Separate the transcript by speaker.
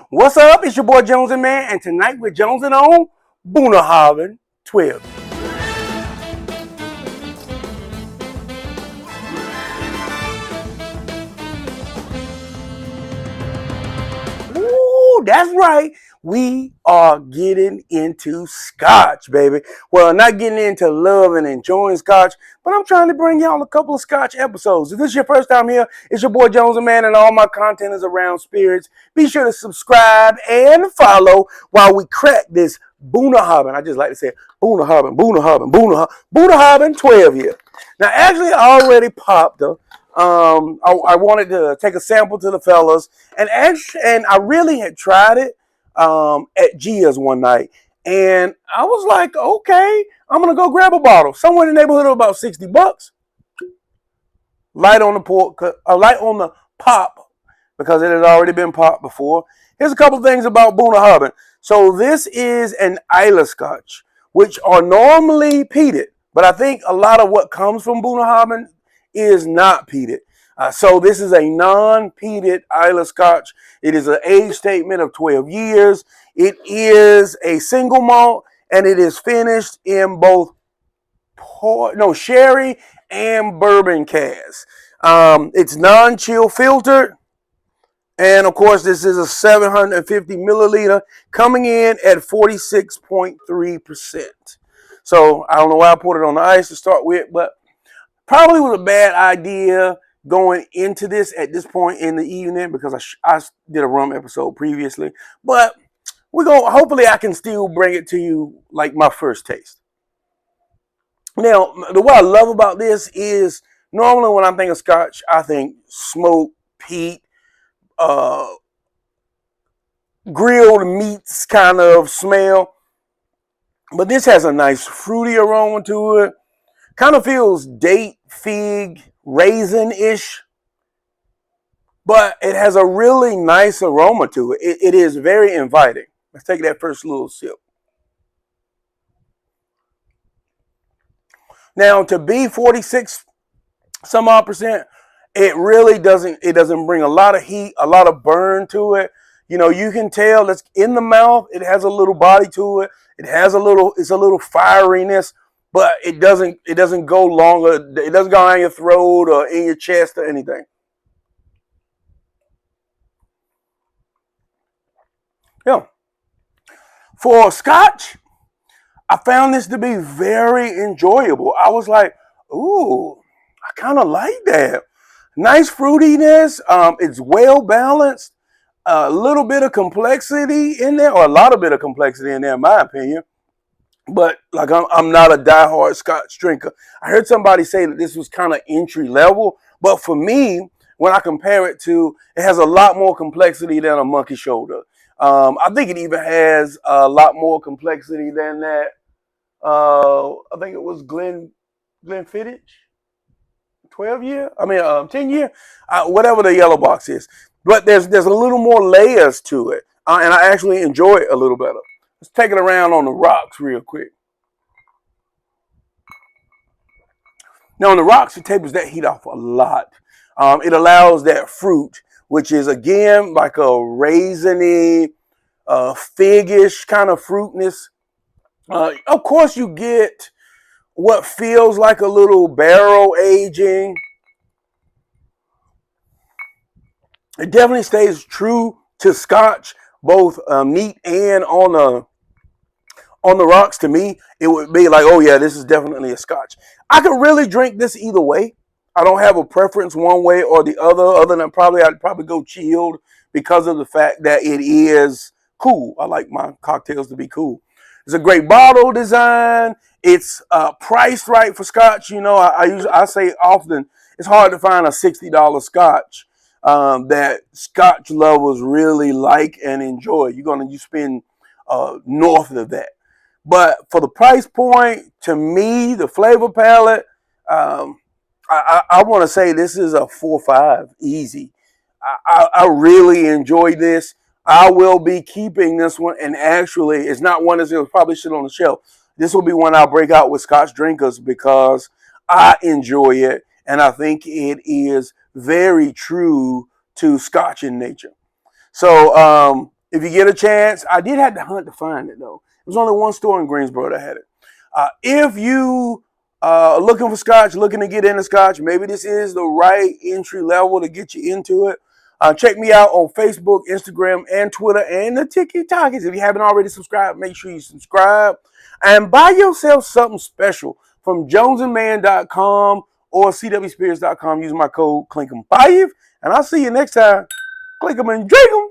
Speaker 1: What's up? It's your boy Jones N Mann, and tonight we're jonesing on Bunnahabhain 12. Ooh, that's right. We are getting into Scotch, baby. Well, not getting into loving and enjoying Scotch, but I'm trying to bring y'all a couple of Scotch episodes. If this is your first time here, it's your boy Jones N Mann, and all my content is around spirits. Be sure to subscribe and follow while we crack this Bunnahabhain. I just like to say Bunnahabhain 12 here. Now, actually, I already popped her. I wanted to take a sample to the fellas, and I really had tried it at Gia's one night, and I was like, okay, I'm gonna go grab a bottle somewhere in the neighborhood of about $60. Light on the pop, because it had already been popped before. Here's a couple things about Bunnahabhain. So this is an Islay Scotch, which are normally peated, but I think a lot of what comes from Bunnahabhain is not peated. So this is a non-peated Islay Scotch. It is an age statement of 12 years. It is a single malt, and it is finished in both sherry and bourbon casks. It's non-chill filtered. And of course, this is a 750 milliliter coming in at 46.3%. So I don't know why I put it on the ice to start with, but probably was a bad idea going into this at this point in the evening, because I did a rum episode previously. But hopefully I can still bring it to you like my first taste. Now, what I love about this is normally when I think of Scotch, I think smoke, peat, grilled meats kind of smell. But this has a nice fruity aroma to it. Kind of feels date, fig, raisin-ish. But it has a really nice aroma to it. It is very inviting. Let's take that first little sip. Now, to be 46 some odd percent, it really doesn't bring a lot of heat, a lot of burn to it. You know, you can tell it's in the mouth. It has a little body to it. It's a little fieriness, but it doesn't go longer. It doesn't go down your throat or in your chest or anything. Yeah. For Scotch, I found this to be very enjoyable. I was like, ooh, I kind of like that. Nice fruitiness. It's well balanced. A little bit of complexity in there, or a lot of bit of complexity in there, in my opinion. But like, I'm not a diehard Scotch drinker. I heard somebody say that this was kind of entry level, but for me, when I compare it to, it has a lot more complexity than a Monkey Shoulder. I think it even has a lot more complexity than that. I think it was Glenfiddich, 12 year. 10 year, whatever the yellow box is. But there's a little more layers to it, and I actually enjoy it a little better. Let's take it around on the rocks real quick. Now on the rocks, it tapers that heat off a lot. It allows that fruit, which is again like a raisiny, figgish kind of fruitness. Of course, you get what feels like a little barrel aging. It definitely stays true to Scotch, both neat and on the rocks. To me, it would be like, oh yeah, this is definitely a Scotch. I could really drink this either way. I don't have a preference one way or the other than I'd probably go chilled, because of the fact that it is cool. I like my cocktails to be cool. It's a great bottle design. It's priced right for Scotch. You know, I say often it's hard to find a $60 Scotch that Scotch lovers really like and enjoy. You spend north of that. But for the price point, to me, the flavor palette, I want to say this is a 4 or 5 easy. I really enjoy this. I will be keeping this one, and actually, it's not one that's going to probably sit on the shelf. This will be one I'll break out with Scotch drinkers, because I enjoy it, and I think it is very true to Scotch in nature. So If you get a chance, I did have to hunt to find it though. It was only one store in Greensboro that had it. If you are looking for scotch, looking to get into scotch, maybe this is the right entry level to get you into it. Check me out on Facebook, Instagram, and Twitter, and the TikToks. If you haven't already subscribed, make sure you subscribe. And buy yourself something special from JonesNmann.com or CWSpirits.com. Use my code CLINK'EM5. And I'll see you next time. Click 'em and drink 'em.